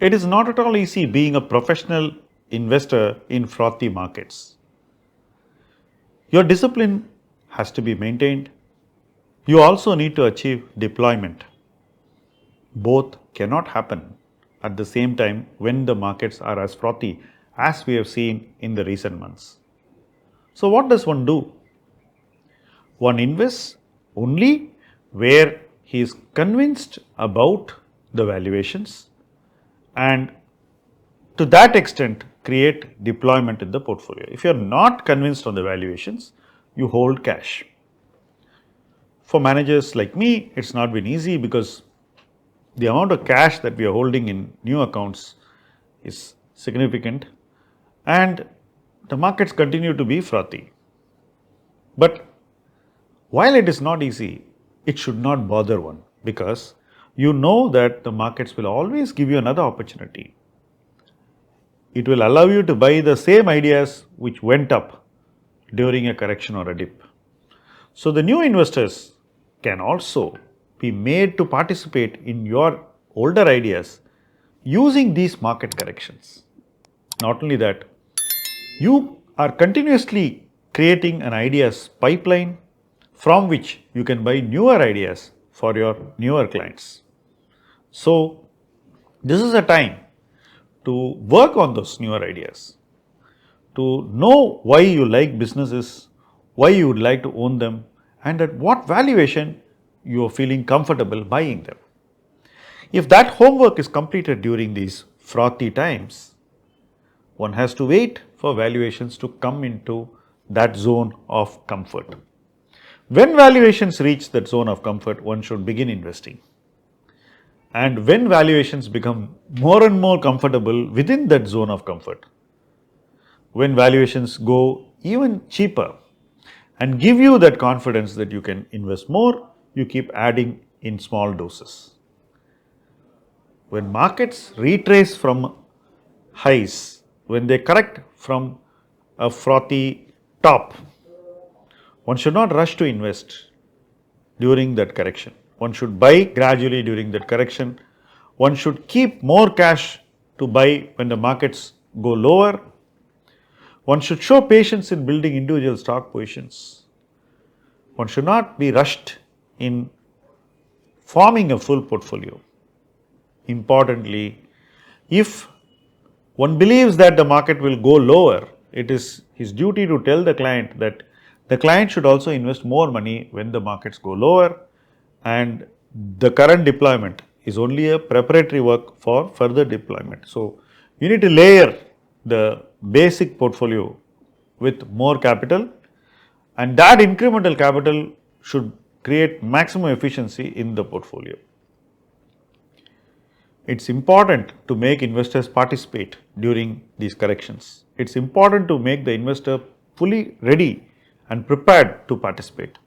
It is not at all easy being a professional investor in frothy markets. Your discipline has to be maintained. You also need to achieve deployment. Both cannot happen at the same time when the markets are as frothy as we have seen in the recent months. So, what does one do? One invests only where he is convinced about the valuations, and to that extent create deployment in the portfolio. If you are not convinced on the valuations, you hold cash. For managers like me, it's not been easy because the amount of cash that we are holding in new accounts is significant and the markets continue to be frothy. But while it is not easy, it should not bother one because you know that the markets will always give you another opportunity. It will allow you to buy the same ideas which went up during a correction or a dip. So, the new investors can also be made to participate in your older ideas using these market corrections. Not only that, you are continuously creating an ideas pipeline from which you can buy newer ideas for your newer clients. So, this is a time to work on those newer ideas, to know why you like businesses, why you would like to own them, and at what valuation you are feeling comfortable buying them. If that homework is completed during these frothy times, one has to wait for valuations to come into that zone of comfort. When valuations reach that zone of comfort, one should begin investing. And when valuations become more and more comfortable within that zone of comfort, when valuations go even cheaper and give you that confidence that you can invest more, you keep adding in small doses. When markets retrace from highs, when they correct from a frothy top, one should not rush to invest during that correction. One should buy gradually during that correction. One should keep more cash to buy when the markets go lower. One should show patience in building individual stock positions. One should not be rushed in forming a full portfolio. Importantly, if one believes that the market will go lower, it is his duty to tell the client that the client should also invest more money when the markets go lower, and the current deployment is only a preparatory work for further deployment. So, you need to layer the basic portfolio with more capital, and that incremental capital should create maximum efficiency in the portfolio. It's important to make investors participate during these corrections. It's important to make the investor fully ready and prepared to participate.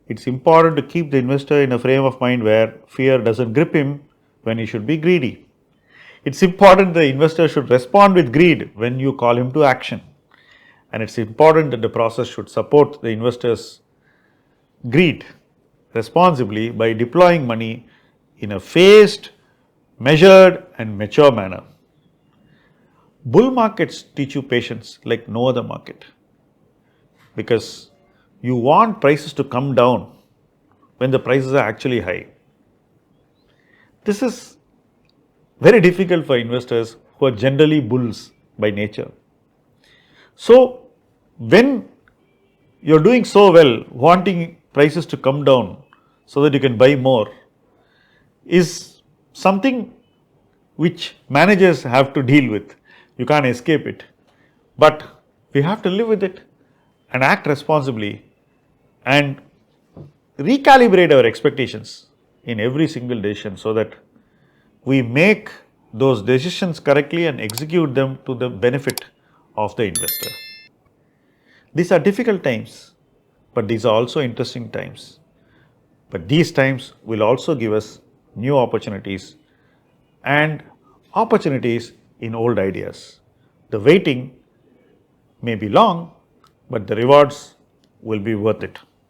It's important to keep the investor in a frame of mind where fear doesn't grip him when he should be greedy. It's important the investor should respond with greed when you call him to action. And it's important that the process should support the investor's greed responsibly by deploying money in a phased, measured and mature manner. Bull markets teach you patience like no other market, because you want prices to come down when the prices are actually high. This is very difficult for investors who are generally bulls by nature. So, when you are doing so well, wanting prices to come down so that you can buy more is something which managers have to deal with. You can't escape it, but we have to live with it and act responsibly and recalibrate our expectations in every single decision so that we make those decisions correctly and execute them to the benefit of the investor. These are difficult times, but these are also interesting times. But these times will also give us new opportunities and opportunities in old ideas. The waiting may be long, but the rewards will be worth it.